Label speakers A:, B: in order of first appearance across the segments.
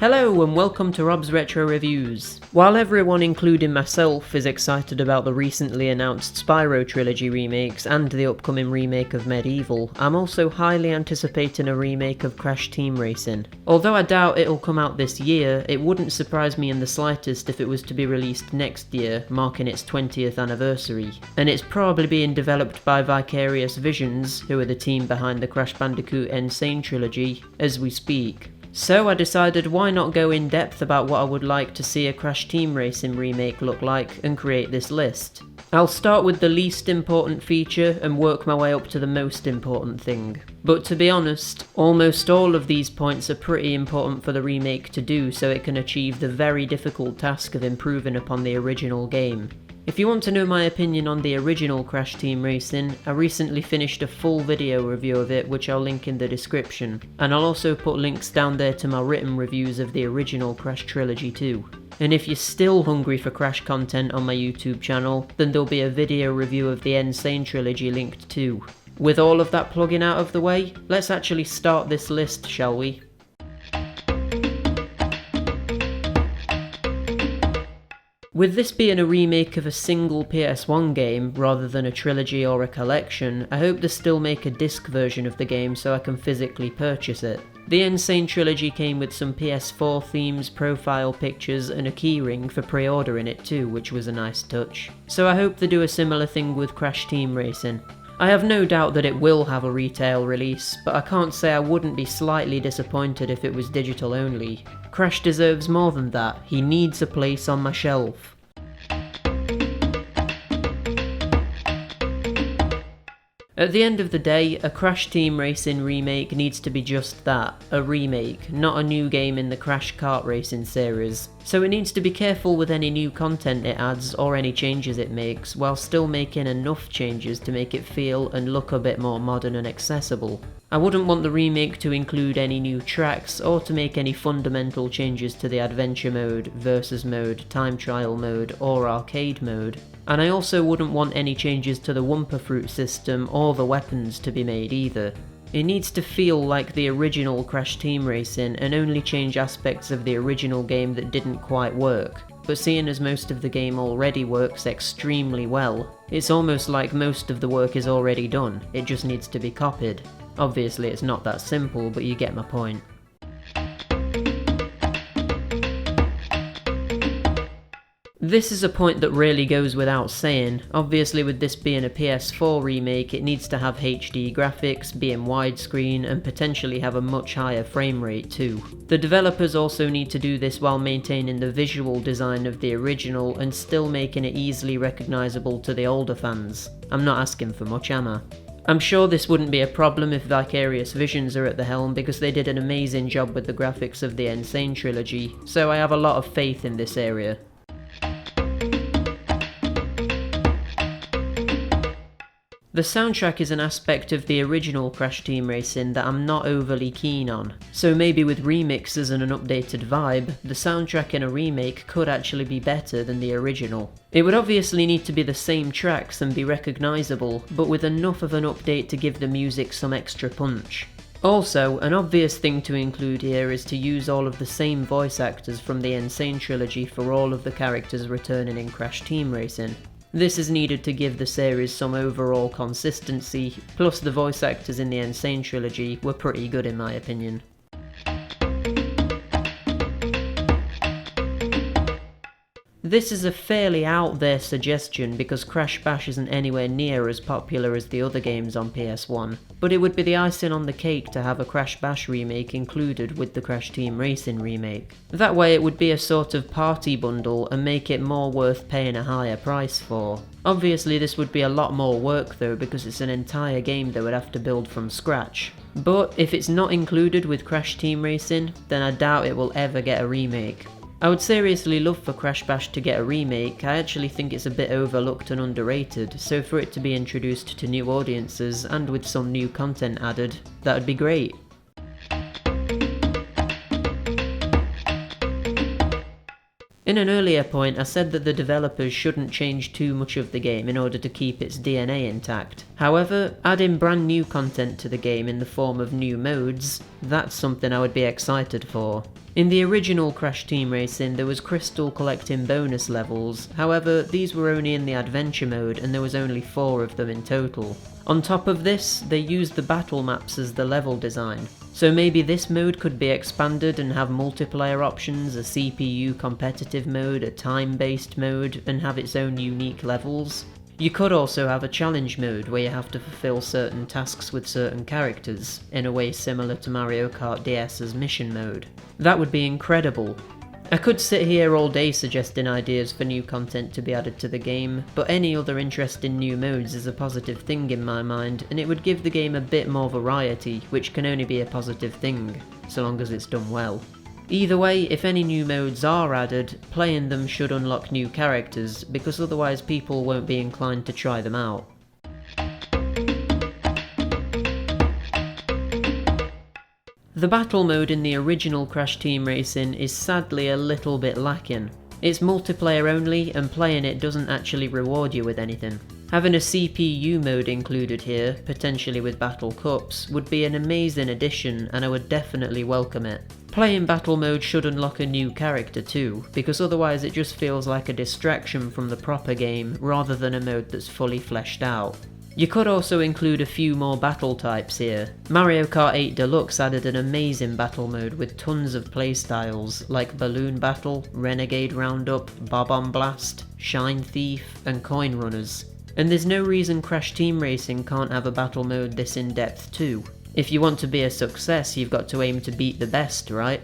A: Hello and welcome to Rob's Retro Reviews. While everyone including myself is excited about the recently announced Spyro Trilogy remakes and the upcoming remake of Medieval, I'm also highly anticipating a remake of Crash Team Racing. Although I doubt it'll come out this year, it wouldn't surprise me in the slightest if it was to be released next year, marking its 20th anniversary. And it's probably being developed by Vicarious Visions, who are the team behind the Crash Bandicoot and Sane trilogy, as we speak. So I decided why not go in depth about what I would like to see a Crash Team Racing remake look like and create this list. I'll start with the least important feature and work my way up to the most important thing. But to be honest, almost all of these points are pretty important for the remake to do so it can achieve the very difficult task of improving upon the original game. If you want to know my opinion on the original Crash Team Racing, I recently finished a full video review of it which I'll link in the description, and I'll also put links down there to my written reviews of the original Crash Trilogy too. And if you're still hungry for Crash content on my YouTube channel, then there'll be a video review of the Sane Trilogy linked too. With all of that plugging out of the way, let's actually start this list, shall we? With this being a remake of a single PS1 game, rather than a trilogy or a collection, I hope they still make a disc version of the game so I can physically purchase it. The Sane trilogy came with some PS4 themes, profile pictures, and a keyring for pre-ordering it too, which was a nice touch. So I hope they do a similar thing with Crash Team Racing. I have no doubt that it will have a retail release, but I can't say I wouldn't be slightly disappointed if it was digital only. Crash deserves more than that, he needs a place on my shelf. At the end of the day, a Crash Team Racing remake needs to be just that, a remake, not a new game in the Crash Kart Racing series. So it needs to be careful with any new content it adds or any changes it makes, while still making enough changes to make it feel and look a bit more modern and accessible. I wouldn't want the remake to include any new tracks or to make any fundamental changes to the adventure mode, versus mode, time trial mode, or arcade mode. And I also wouldn't want any changes to the Wumpa Fruit system or the weapons to be made either. It needs to feel like the original Crash Team Racing and only change aspects of the original game that didn't quite work. But seeing as most of the game already works extremely well, it's almost like most of the work is already done, it just needs to be copied. Obviously it's not that simple, but you get my point. This is a point that really goes without saying. Obviously with this being a PS4 remake, it needs to have HD graphics, be in widescreen, and potentially have a much higher frame rate too. The developers also need to do this while maintaining the visual design of the original and still making it easily recognisable to the older fans. I'm not asking for much, am I? I'm sure this wouldn't be a problem if Vicarious Visions are at the helm because they did an amazing job with the graphics of the Sane trilogy, so I have a lot of faith in this area. The soundtrack is an aspect of the original Crash Team Racing that I'm not overly keen on, so maybe with remixes and an updated vibe, the soundtrack in a remake could actually be better than the original. It would obviously need to be the same tracks and be recognisable, but with enough of an update to give the music some extra punch. Also, an obvious thing to include here is to use all of the same voice actors from the Sane trilogy for all of the characters returning in Crash Team Racing. This is needed to give the series some overall consistency, plus the voice actors in the Sane trilogy were pretty good in my opinion. This is a fairly out there suggestion because Crash Bash isn't anywhere near as popular as the other games on PS1, but it would be the icing on the cake to have a Crash Bash remake included with the Crash Team Racing remake. That way it would be a sort of party bundle and make it more worth paying a higher price for. Obviously this would be a lot more work though because it's an entire game they would have to build from scratch. But if it's not included with Crash Team Racing, then I doubt it will ever get a remake. I would seriously love for Crash Bash to get a remake. I actually think it's a bit overlooked and underrated, so for it to be introduced to new audiences and with some new content added, that would be great. In an earlier point, I said that the developers shouldn't change too much of the game in order to keep its DNA intact. However, adding brand new content to the game in the form of new modes, that's something I would be excited for. In the original Crash Team Racing, there was crystal collecting bonus levels, however these were only in the adventure mode and there was only 4 of them in total. On top of this, they used the battle maps as the level design, so maybe this mode could be expanded and have multiplayer options, a CPU competitive mode, a time-based mode, and have its own unique levels. You could also have a challenge mode where you have to fulfill certain tasks with certain characters, in a way similar to Mario Kart DS's mission mode. That would be incredible. I could sit here all day suggesting ideas for new content to be added to the game, but any other interest in new modes is a positive thing in my mind, and it would give the game a bit more variety, which can only be a positive thing, so long as it's done well. Either way, if any new modes are added, playing them should unlock new characters, because otherwise people won't be inclined to try them out. The battle mode in the original Crash Team Racing is sadly a little bit lacking. It's multiplayer only, and playing it doesn't actually reward you with anything. Having a CPU mode included here, potentially with battle cups, would be an amazing addition, and I would definitely welcome it. Playing battle mode should unlock a new character too, because otherwise it just feels like a distraction from the proper game rather than a mode that's fully fleshed out. You could also include a few more battle types here. Mario Kart 8 Deluxe added an amazing battle mode with tons of playstyles like Balloon Battle, Renegade Roundup, Bob-on Blast, Shine Thief, and Coin Runners. And there's no reason Crash Team Racing can't have a battle mode this in-depth too. If you want to be a success, you've got to aim to beat the best, right?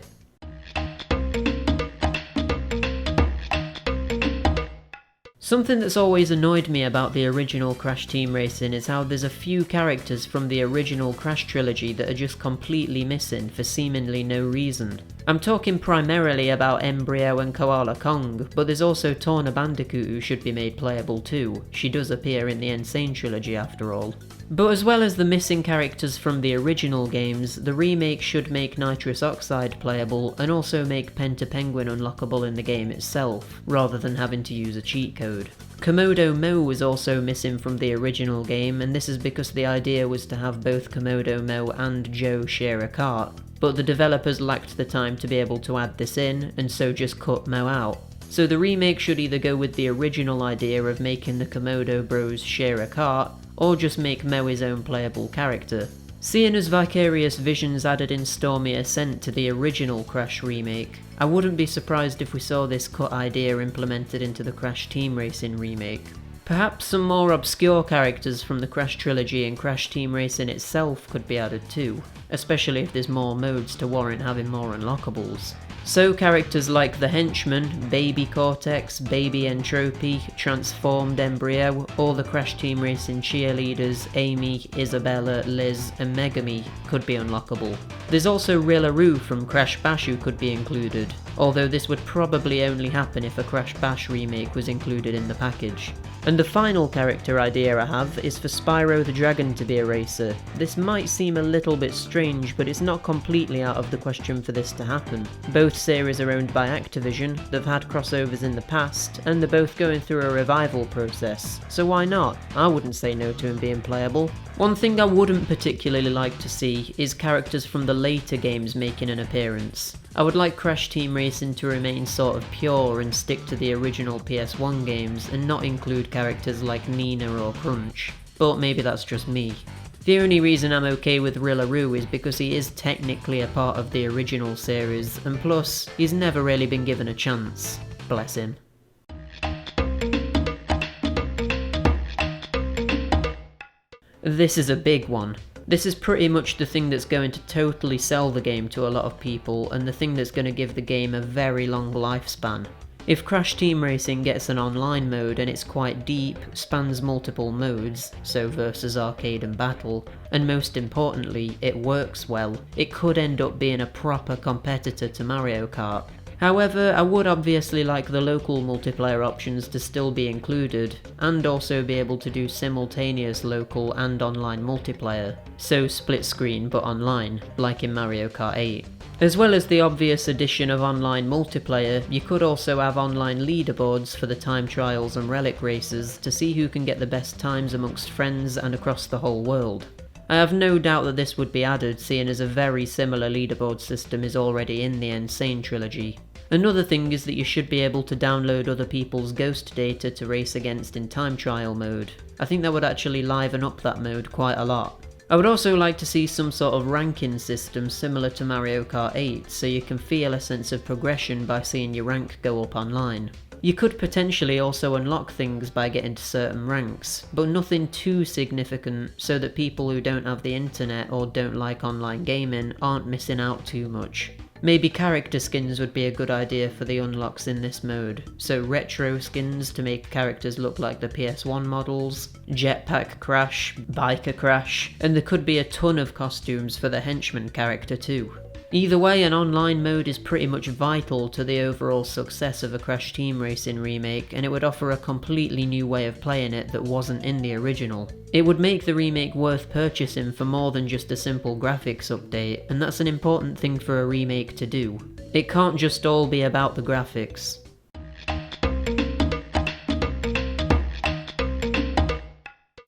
A: Something that's always annoyed me about the original Crash Team Racing is how there's a few characters from the original Crash Trilogy that are just completely missing for seemingly no reason. I'm talking primarily about Embryo and Koala Kong, but there's also Torna Bandicoot who should be made playable too. She does appear in the Sane Trilogy after all. But as well as the missing characters from the original games, the remake should make Nitrous Oxide playable and also make Penta Penguin unlockable in the game itself, rather than having to use a cheat code. Komodo Mo was also missing from the original game, and this is because the idea was to have both Komodo Mo and Joe share a cart, but the developers lacked the time to be able to add this in, and so just cut Mo out. So the remake should either go with the original idea of making the Komodo Bros share a cart, or just make Mo his own playable character. Seeing as Vicarious Visions added in Stormy Ascent to the original Crash remake, I wouldn't be surprised if we saw this cut idea implemented into the Crash Team Racing remake. Perhaps some more obscure characters from the Crash Trilogy and Crash Team Racing itself could be added too, especially if there's more modes to warrant having more unlockables. So characters like the Henchman, Baby Cortex, Baby Entropy, Transformed Embryo, all the Crash Team Racing cheerleaders, Amy, Isabella, Liz, and Megami could be unlockable. There's also Rillaru from Crash Bash who could be included, although this would probably only happen if a Crash Bash remake was included in the package. And the final character idea I have is for Spyro the Dragon to be a racer. This might seem a little bit strange, but it's not completely out of the question for this to happen. Both series are owned by Activision, they've had crossovers in the past, and they're both going through a revival process, so why not? I wouldn't say no to him being playable. One thing I wouldn't particularly like to see is characters from the later games making an appearance. I would like Crash Team Racing to remain sort of pure and stick to the original PS1 games and not include characters like Nina or Crunch, but maybe that's just me. The only reason I'm okay with Rillaru is because he is technically a part of the original series, and plus, he's never really been given a chance. Bless him. This is a big one. This is pretty much the thing that's going to totally sell the game to a lot of people, and the thing that's going to give the game a very long lifespan. If Crash Team Racing gets an online mode and it's quite deep, spans multiple modes, so versus arcade and battle, and most importantly, it works well, it could end up being a proper competitor to Mario Kart. However, I would obviously like the local multiplayer options to still be included, and also be able to do simultaneous local and online multiplayer, so split screen but online, like in Mario Kart 8. As well as the obvious addition of online multiplayer, you could also have online leaderboards for the time trials and relic races to see who can get the best times amongst friends and across the whole world. I have no doubt that this would be added, seeing as a very similar leaderboard system is already in the Sane Trilogy. Another thing is that you should be able to download other people's ghost data to race against in time trial mode. I think that would actually liven up that mode quite a lot. I would also like to see some sort of ranking system similar to Mario Kart 8, so you can feel a sense of progression by seeing your rank go up online. You could potentially also unlock things by getting to certain ranks, but nothing too significant so that people who don't have the internet or don't like online gaming aren't missing out too much. Maybe character skins would be a good idea for the unlocks in this mode, so retro skins to make characters look like the PS1 models, jetpack crash, biker crash, and there could be a ton of costumes for the henchman character too. Either way, an online mode is pretty much vital to the overall success of a Crash Team Racing remake, and it would offer a completely new way of playing it that wasn't in the original. It would make the remake worth purchasing for more than just a simple graphics update, and that's an important thing for a remake to do. It can't just all be about the graphics.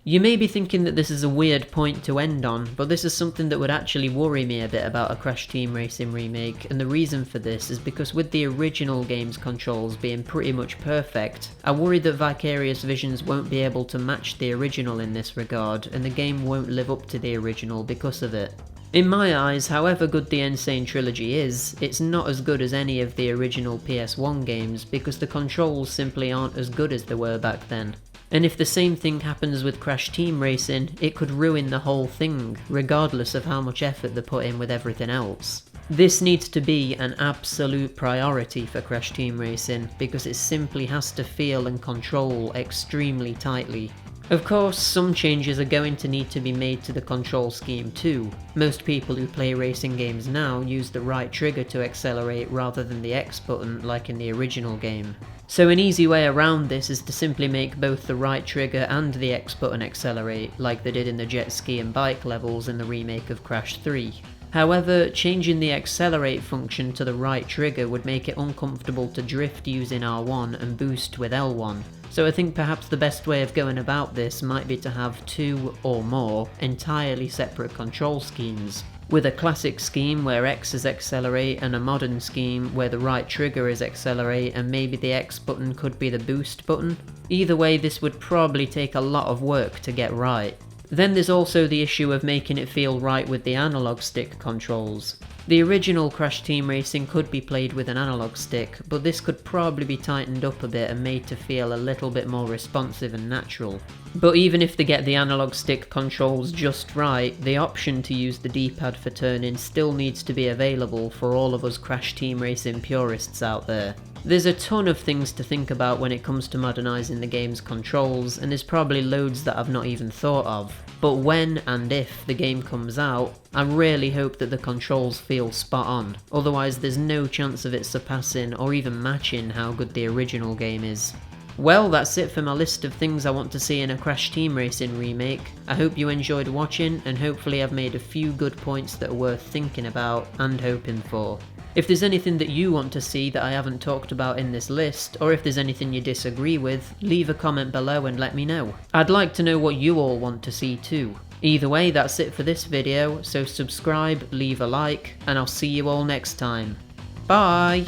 A: You may be thinking that this is a weird point to end on, but this is something that would actually worry me a bit about a Crash Team Racing remake, and the reason for this is because with the original game's controls being pretty much perfect, I worry that Vicarious Visions won't be able to match the original in this regard, and the game won't live up to the original because of it. In my eyes, however good the Sane Trilogy is, it's not as good as any of the original PS1 games because the controls simply aren't as good as they were back then. And if the same thing happens with Crash Team Racing, it could ruin the whole thing, regardless of how much effort they put in with everything else. This needs to be an absolute priority for Crash Team Racing, because it simply has to feel and control extremely tightly. Of course, some changes are going to need to be made to the control scheme too. Most people who play racing games now use the right trigger to accelerate rather than the X button like in the original game. So an easy way around this is to simply make both the right trigger and the X button accelerate, like they did in the jet ski and bike levels in the remake of Crash 3. However, changing the accelerate function to the right trigger would make it uncomfortable to drift using R1 and boost with L1. So I think perhaps the best way of going about this might be to have two or more entirely separate control schemes, with a classic scheme where X is accelerate and a modern scheme where the right trigger is accelerate and maybe the X button could be the boost button. Either way, this would probably take a lot of work to get right. Then there's also the issue of making it feel right with the analog stick controls. The original Crash Team Racing could be played with an analog stick, but this could probably be tightened up a bit and made to feel a little bit more responsive and natural. But even if they get the analog stick controls just right, the option to use the D-pad for turning still needs to be available for all of us Crash Team Racing purists out there. There's a ton of things to think about when it comes to modernising the game's controls, and there's probably loads that I've not even thought of. But when and if the game comes out, I really hope that the controls feel spot on, otherwise there's no chance of it surpassing or even matching how good the original game is. Well, that's it for my list of things I want to see in a Crash Team Racing remake. I hope you enjoyed watching, and hopefully I've made a few good points that are worth thinking about and hoping for. If there's anything that you want to see that I haven't talked about in this list, or if there's anything you disagree with, leave a comment below and let me know. I'd like to know what you all want to see too. Either way, that's it for this video, so subscribe, leave a like, and I'll see you all next time. Bye!